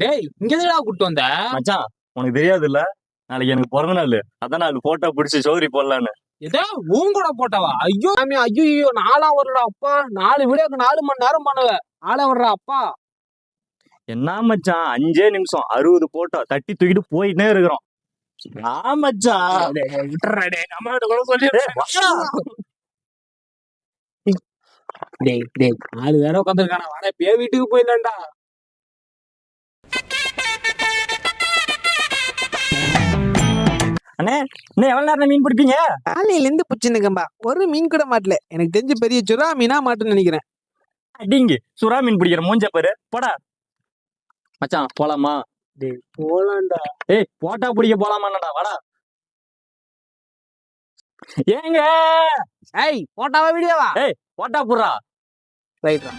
டேய் இங்க எதுடா கூட்டு வந்த? மச்சான் உனக்கு தெரியாது இல்ல, நாளைக்கு எனக்கு பிறந்த நாள். அதான் நான் போட்டோ பிடிச்சி ஸ்டோரி போடலான்னு. ஏதோ உன் கூட போட்டவா? ஐயோ சாமி, ஐயோ நாளா வருடா அப்பா. 4 வீடியோக்கு 4 மணி நேரம் பண்ணுவ. ஆள வர்றா அப்பா. என்ன மச்சான் 5 நிமிஷம் 60 போட்டோ தட்டி தூக்கிட்டு போயிட்டே இருக்கிறோம். மச்சான் விட்டுறா டேய், நம்ம கிட்ட கூட சொல்லிடு. டேய் 4 பேரை உட்காந்துருக்கான, வாடா பே வீட்டுக்கு போயிடலாம்டா. அண்ணே, இன்னும் எவ்வளவு நேரம் மீன் பிடிப்பீங்க? காலையில இருந்து புச்சுனுக்கம்பா, ஒரு மீன் கூட மாட்டல. எனக்கு தெரிஞ்சு பெரிய சுறா மீனா மாட்டுன்னு நினைக்கிறேன். அடிங்க சுறா மீன் பிடிக்கிற மூஞ்ச பாரு, போடா. மச்சான் போலாமா? டேய் போலாம்டா. ஏய் போட்டா பிடிக்க போலாமாடா, வாடா. ஏங்க ஏய் போட்டாவா வீடியோவா? ஏய் போட்டா புடுறா. ரைட்ரா.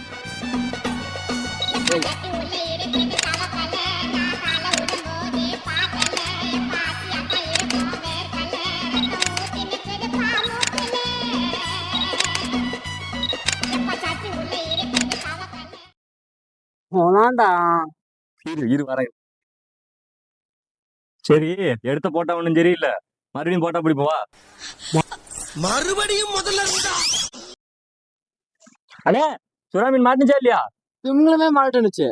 போலாம்டா. இரு வரேன். சரி எடுத்த போட்டா ஒண்ணும் சரியில்லை, மறுபடியும் போட்டா பிடிப்போவா? மறுபடியும் முதல்ல இருந்தா அண்ணே சுறா மீன் மாட்டுச்சா இல்லையா? திங்களுமே மாட்டுனுச்சு.